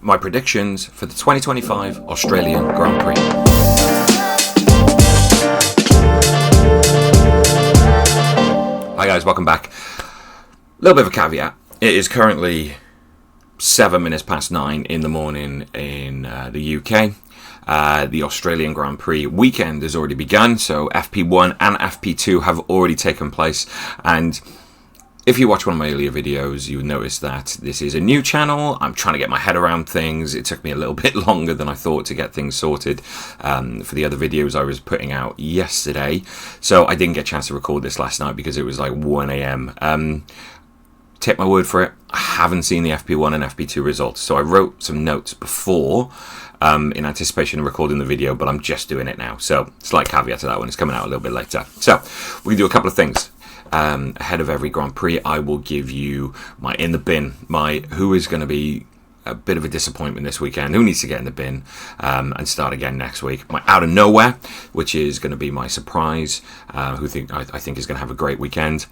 my predictions for the 2025 Australian Grand Prix. Hi guys, welcome back. A little bit of a caveat. It is currently 7 minutes past 9 in the morning in the UK. The Australian Grand Prix weekend has already begun, so FP1 and FP2 have already taken place, and if you watch one of my earlier videos, you would notice that this is a new channel. I'm trying to get my head around things. It took me a little bit longer than I thought to get things sorted for the other videos I was putting out yesterday. So I didn't get a chance to record this last night because it was like 1 a.m. Take my word for it, I haven't seen the FP1 and FP2 results. So I wrote some notes before in anticipation of recording the video, but I'm just doing it now. So slight caveat to that one, it's coming out a little bit later. So we can do a couple of things. Ahead of every Grand Prix, I will give you my in the bin, my who is going to be a bit of a disappointment this weekend, who needs to get in the bin and start again next week. My out of nowhere, which is going to be my surprise, I think is going to have a great weekend.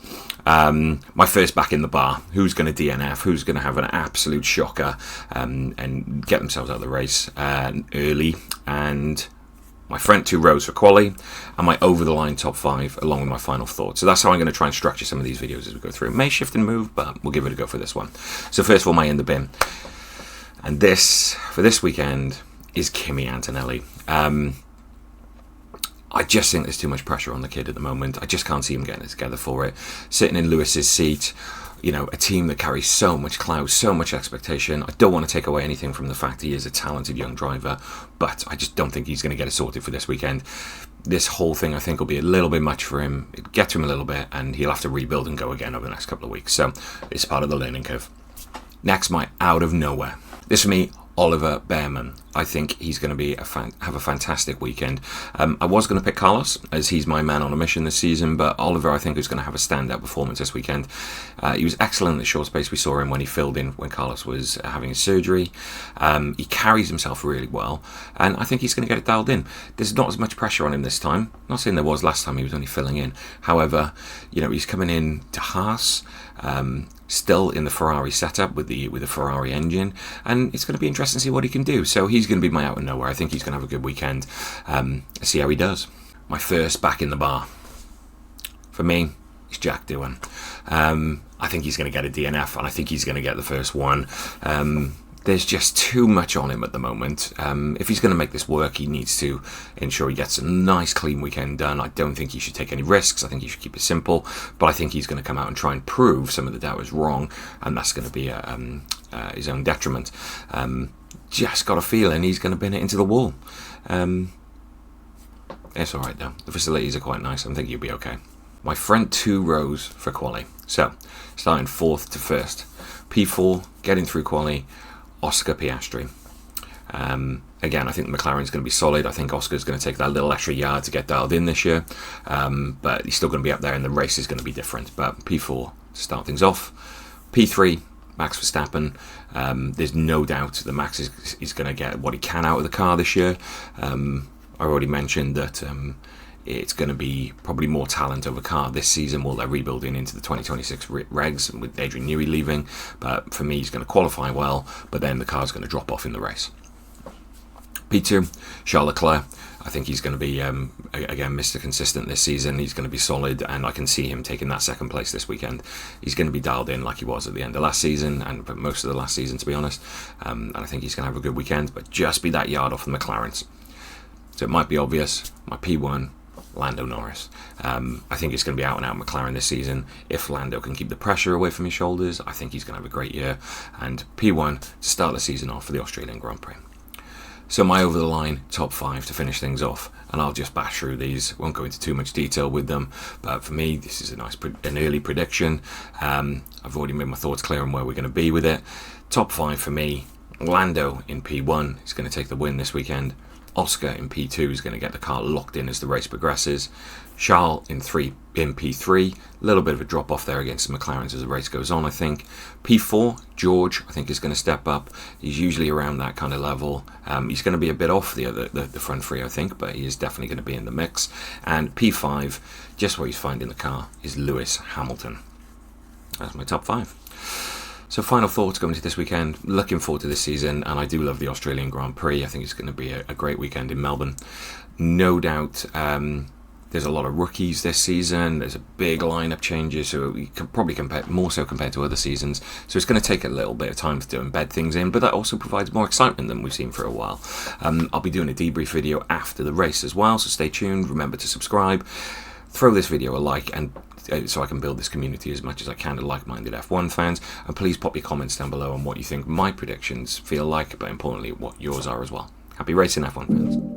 My first back in the bar, who's going to DNF, who's going to have an absolute shocker and get themselves out of the race early, and my front two rows for Quali, and my over-the-line top 5, along with my final thoughts. So that's how I'm going to try and structure some of these videos as we go through. It may shift and move, but we'll give it a go for this one. So first of all, my in the bin. And this, for this weekend, is Kimi Antonelli. I just think there's too much pressure on the kid at the moment. I just can't see him getting it together for it. Sitting in Lewis's seat, you know, a team that carries so much clout, so much expectation. I don't want to take away anything from the fact he is a talented young driver, but I just don't think he's going to get it sorted for this weekend. This whole thing, I think, will be a little bit much for him. It'll get to him a little bit, and he'll have to rebuild and go again over the next couple of weeks. So it's part of the learning curve. Next, my out of nowhere. This for me, Oliver Bearman. I think he's going to be have a fantastic weekend. I was going to pick Carlos, as he's my man on a mission this season, but Oliver, I think, is going to have a standout performance this weekend. He was excellent in the short space we saw him when he filled in when Carlos was having his surgery. He carries himself really well, and I think he's going to get it dialed in. There's not as much pressure on him this time. I'm not saying there was last time, he was only filling in. However, you know, he's coming in to Haas, still in the Ferrari setup with the Ferrari engine, and it's going to be interesting to see what he can do. So he's going to be my out of nowhere. I think he's going to have a good weekend. See how he does. My first back in the bar, for me, is Jack Doohan. I think he's going to get a DNF, and I think he's going to get the first one. There's just too much on him at the moment. If he's going to make this work, he needs to ensure he gets a nice, clean weekend done. I don't think he should take any risks. I think he should keep it simple. But I think he's going to come out and try and prove some of the doubters wrong, and that's going to be his own detriment. Just got a feeling he's going to bin it into the wall. It's all right, though. The facilities are quite nice. I think he'll be okay. My front two rows for Quali. So, starting 4th to 1st. P4, getting through Quali, Oscar Piastri. Again, I think the McLaren's going to be solid. I think Oscar's going to take that little extra yard to get dialed in this year. But he's still going to be up there, and the race is going to be different. But P4 to start things off. P3, Max Verstappen. There's no doubt that Max is going to get what he can out of the car this year. I already mentioned that it's going to be probably more talent over car this season while they're rebuilding into the 2026 regs with Adrian Newey leaving. But for me, he's going to qualify well, but then the car's going to drop off in the race. P2, Charles Leclerc. I think he's going to be, again, Mr. Consistent this season. He's going to be solid, and I can see him taking that second place this weekend. He's going to be dialed in like he was at the end of last season, and most of the last season, to be honest. And I think he's going to have a good weekend, but just be that yard off the McLarens. So it might be obvious. My P1, Lando Norris. I think it's going to be out and out McLaren this season. If Lando can keep the pressure away from his shoulders, I think he's going to have a great year. And P1 to start the season off for the Australian Grand Prix. So my over-the-line top 5 to finish things off, and I'll just bash through these. Won't go into too much detail with them, but for me, this is an early prediction. I've already made my thoughts clear on where we're going to be with it. Top 5 for me: Lando in P1 is going to take the win this weekend. Oscar in P2 is going to get the car locked in as the race progresses. Charles in P3, a little bit of a drop off there against the McLarens as the race goes on, I think. P4, George, I think is going to step up. He's usually around that kind of level. He's going to be a bit off the front three, I think, but he is definitely going to be in the mix. And P5, just what he's finding the car, is Lewis Hamilton. That's my top 5. So final thoughts going into this weekend. Looking forward to this season, and I do love the Australian Grand Prix. I think it's going to be a great weekend in Melbourne. No doubt there's a lot of rookies this season. There's a big lineup changes, so we can probably compare more so compared to other seasons. So it's going to take a little bit of time to embed things in, but that also provides more excitement than we've seen for a while. I'll be doing a debrief video after the race as well, so stay tuned. Remember to subscribe. Throw this video a like, and so I can build this community as much as I can of like-minded F1 fans. And please pop your comments down below on what you think my predictions feel like, but importantly, what yours are as well. Happy racing, F1 fans.